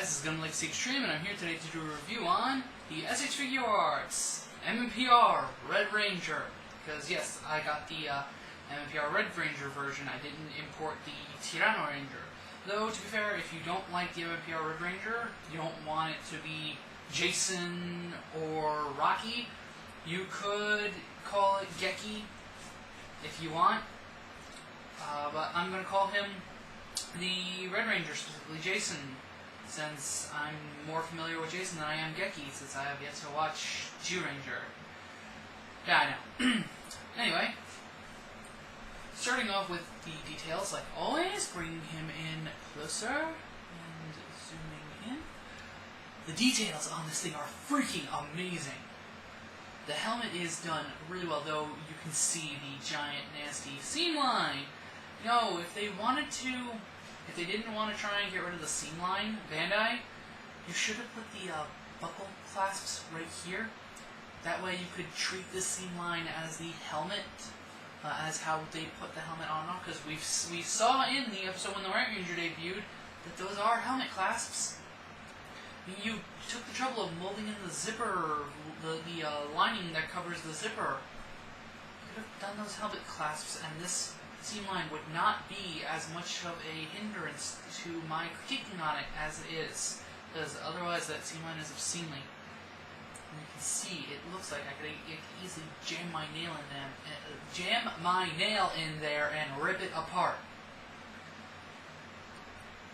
this is GundamLegacyExtreme, and I'm here today to do a review on the SH Figuarts MMPR Red Ranger. Because yes, I got the MMPR Red Ranger version. I didn't import the Tyranno Ranger. Though, to be fair, if you don't like the MMPR Red Ranger, you don't want it to be Jason or Rocky, you could call it Geki if you want. But I'm going to call him the Red Ranger, specifically Jason, since I'm more familiar with Jason than I am Geki, since I have yet to watch G-Ranger. Yeah, I know. Anyway, starting off with the details, like always, bringing him in closer and zooming in. The details on this thing are freaking amazing. The helmet is done really well, though you can see the giant, nasty seam line. No, if they wanted to, if they didn't want to try and get rid of the seam line, Bandai, you should have put the buckle clasps right here. That way you could treat this seam line as the helmet, as how they put the helmet on and off, because we saw in the episode when the Red Ranger debuted that those are helmet clasps. You took the trouble of molding in the zipper, the lining that covers the zipper. You could have done those helmet clasps, and this seam line would not be as much of a hindrance to my critiquing on it as it is, because otherwise that seam line is obscenely. And you can see it looks like I could easily jam my nail in there and rip it apart.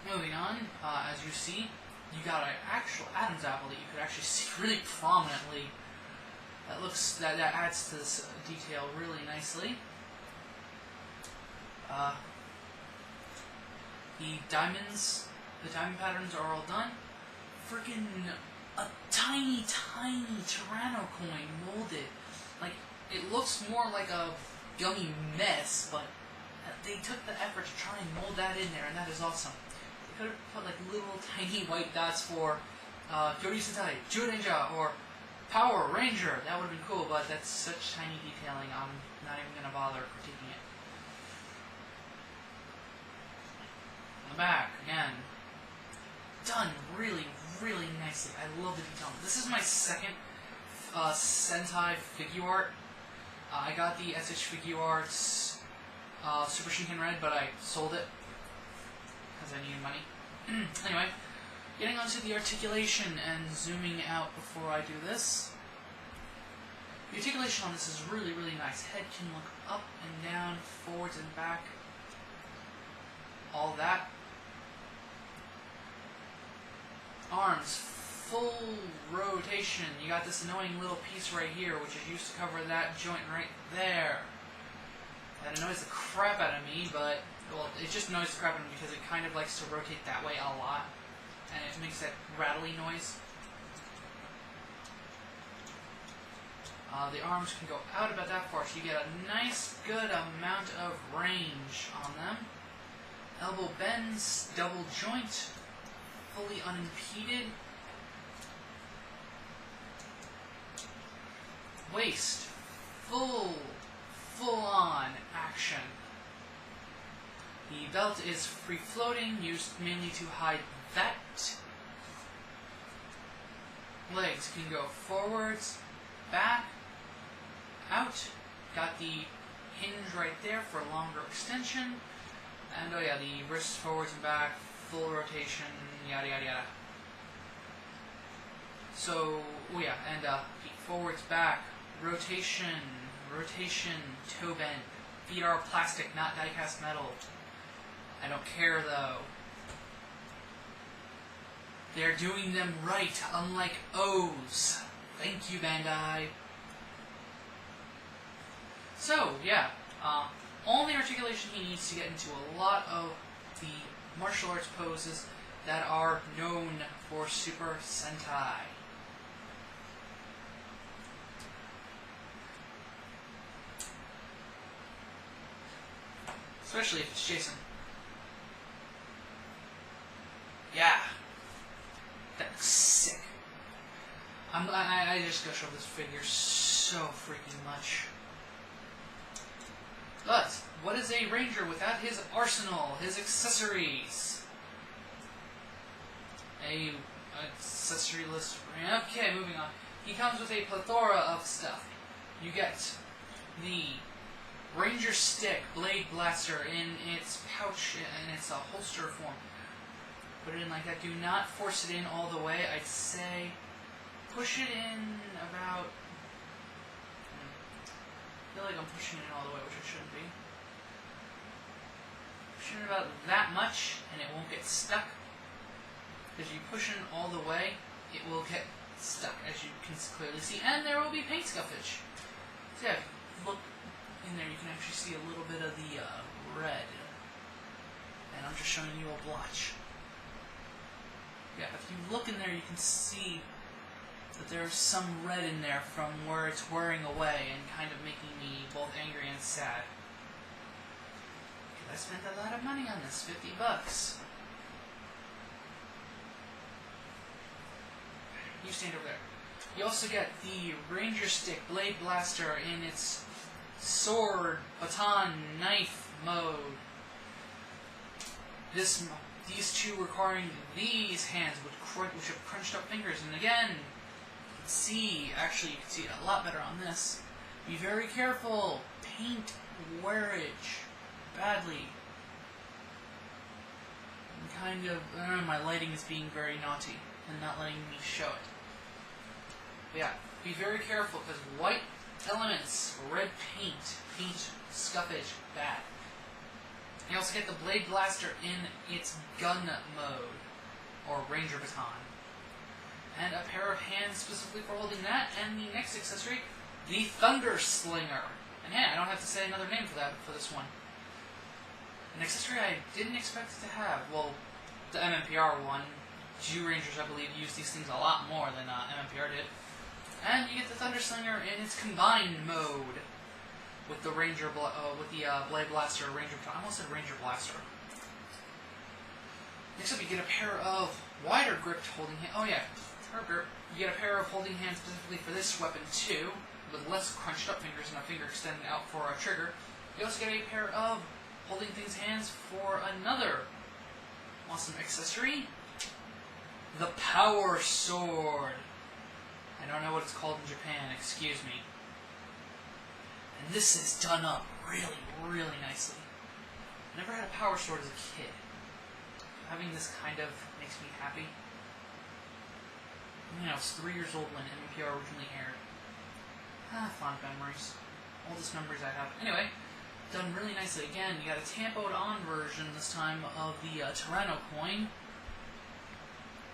Moving on, as you see, you got an actual Adam's apple that you could actually see really prominently. That adds to this detail really nicely. The diamond patterns are all done. Freaking a tiny, tiny Tyranno coin molded. Like, it looks more like a gummy mess, but they took the effort to try and mold that in there, and that is awesome. They could have put like little tiny white dots for Gyori Sentai, Ju-Ranger, or Power Ranger. That would have been cool, but that's such tiny detailing, I'm not even going to bother critiquing it. The back, again, done really, really nicely. I love the detail. This is my second Sentai Figuart. I got the SH Figuarts Super Shinken Red, but I sold it because I needed money. Anyway, getting onto the articulation and zooming out before I do this. The articulation on this is really, really nice. Head can look up and down, forwards and back, all that. Arms, full rotation. You got this annoying little piece right here, which is used to cover that joint right there. That annoys the crap out of me, but, well, it just annoys the crap out of me because it kind of likes to rotate that way a lot, and it makes that rattly noise. The arms can go out about that far, so you get a nice, good amount of range on them. Elbow bends, double joint, fully unimpeded. Waist, full-on action. The belt is free-floating, used mainly to hide that. Legs can go forwards, back, out. Got the hinge right there for longer extension. And oh yeah, the wrists forwards and back, full rotation, yada yada yada. So, oh yeah, and feet forwards, back, rotation, toe bend. Feet are plastic, not die-cast metal. I don't care though. They're doing them right, unlike O's. Thank you, Bandai. So, yeah, all the articulation he needs to get into a lot of the martial arts poses that are known for Super Sentai. Especially if it's Jason. Yeah. That looks sick. I just gotta show this figure so freaking much. But, what is a ranger without his arsenal, his accessories? a accessory list. Okay, moving on. He comes with a plethora of stuff. You get the Ranger Stick Blade Blaster in its pouch, in its holster form. Put it in like that. Do not force it in all the way. I'd say push it in about... I feel like I'm pushing it in all the way, which I shouldn't be. Push it in about that much, and it won't get stuck. If you push it in all the way, it will get stuck, as you can clearly see, and there will be paint scuffage. So yeah, look in there, you can actually see a little bit of the red. And I'm just showing you a blotch. Yeah, if you look in there, you can see that there's some red in there from where it's wearing away and kind of making me both angry and sad. Because I spent a lot of money on this, $50. You stand over there. You also get the Ranger Stick Blade Blaster in its sword, baton, knife mode. These two requiring these hands which have crunched up fingers. And again, you can see it a lot better on this. Be very careful. Paint wearage badly. And kind of, my lighting is being very naughty and not letting me show it. But yeah, be very careful because white elements, red paint scuffage, bad. You also get the Blade Blaster in its gun mode, or Ranger Baton. And a pair of hands specifically for holding that, and the next accessory, the Thunder Slinger. And yeah, I don't have to say another name for this one. An accessory I didn't expect to have. Well, the MMPR one, Jew Rangers I believe use these things a lot more than MMPR did. And you get the Thunder Slinger in its combined mode. With the Blade Blaster, Ranger. I almost said Ranger Blaster. Next up, you get a pair of wider gripped holding hands. Oh yeah, you get a pair of holding hands specifically for this weapon too, with less crunched up fingers and a finger extended out for a trigger. You also get a pair of holding things hands for another awesome accessory, the Power Sword. I don't know what it's called in Japan. Excuse me. And this is done up really, really nicely. I never had a Power Sword as a kid. Having this kind of makes me happy. I was 3 years old when MMPR originally aired. Fond memories. Oldest memories I have. Anyway, done really nicely. Again, you got a tampoed on version this time of the Tyranno coin.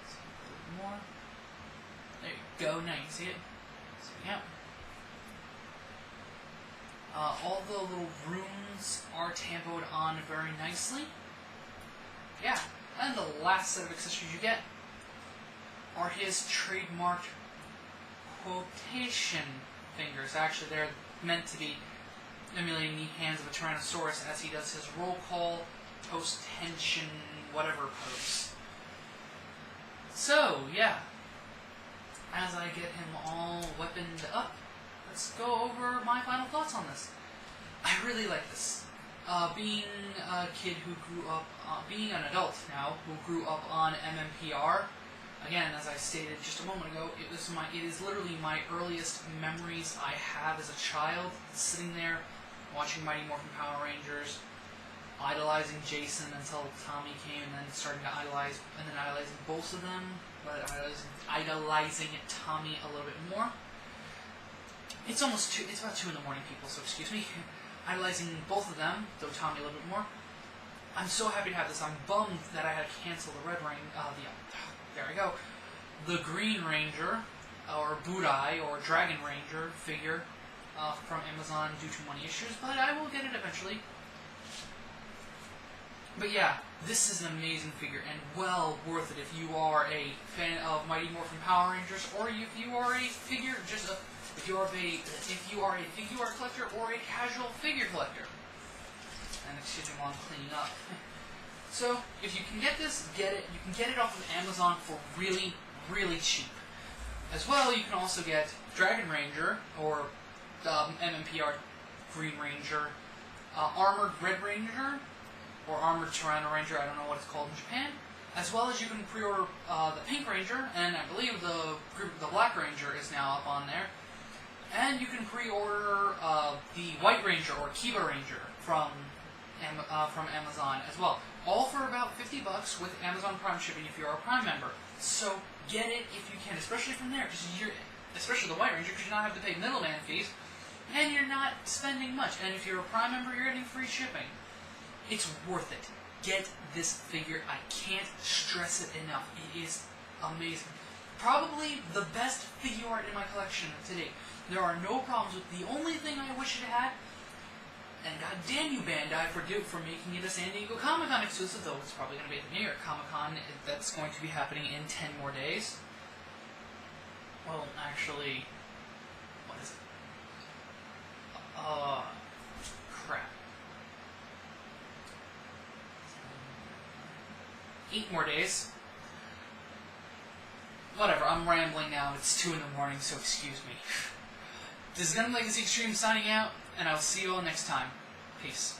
See a little more. There you go. Now you can see it. So, yeah. All the little runes are tampoed on very nicely. Yeah, and the last set of accessories you get are his trademarked quotation fingers. Actually, they're meant to be emulating the hands of a Tyrannosaurus as he does his roll call, post-tension, whatever pose. So, yeah. As I get him all weaponed up, let's go over my final thoughts on this. I really like this. Being a kid who grew up, being an adult now, who grew up on MMPR, again, as I stated just a moment ago, it is literally my earliest memories I have as a child, sitting there, watching Mighty Morphin Power Rangers, idolizing Jason until Tommy came, and then starting to idolizing both of them, but idolizing Tommy a little bit more. It's about 2 in the morning, people, so excuse me. Idolizing both of them, though Tommy a little bit more. I'm so happy to have this. I'm bummed that I had to cancel the Red Ring, there we go. The Green Ranger, or Budai, or Dragon Ranger figure from Amazon due to money issues, but I will get it eventually. But yeah, this is an amazing figure, and well worth it if you are a fan of Mighty Morphin Power Rangers, or if you are a figure, if you are a figure art collector or a casual figure collector. And excuse me while I'm cleaning up. So, if you can get this, get it. You can get it off of Amazon for really, really cheap. As well, you can also get Dragon Ranger, or MMPR Green Ranger, Armored Red Ranger, or Armored Tyranno Ranger, I don't know what it's called in Japan, as well as you can pre-order the Pink Ranger, and I believe the Black Ranger is now up on there. And you can pre-order the White Ranger or Kiba Ranger from Amazon as well. All for about $50 with Amazon Prime shipping if you're a Prime member. So get it if you can, especially from there, because especially the White Ranger, because you don't have to pay middleman fees, and you're not spending much. And if you're a Prime member, you're getting free shipping. It's worth it. Get this figure. I can't stress it enough. It is amazing. Probably the best figure art in my collection to date. There are no problems with it. The only thing I wish it had, and goddamn you Bandai for making it a San Diego Comic-Con exclusive, though it's probably going to be at the New York Comic-Con that's going to be happening in 10 more days. Well, actually, what is it? Crap. 8 more days. Whatever, I'm rambling now. It's 2 in the morning, so excuse me. This is GundamLegacyExtreme signing out, and I'll see you all next time. Peace.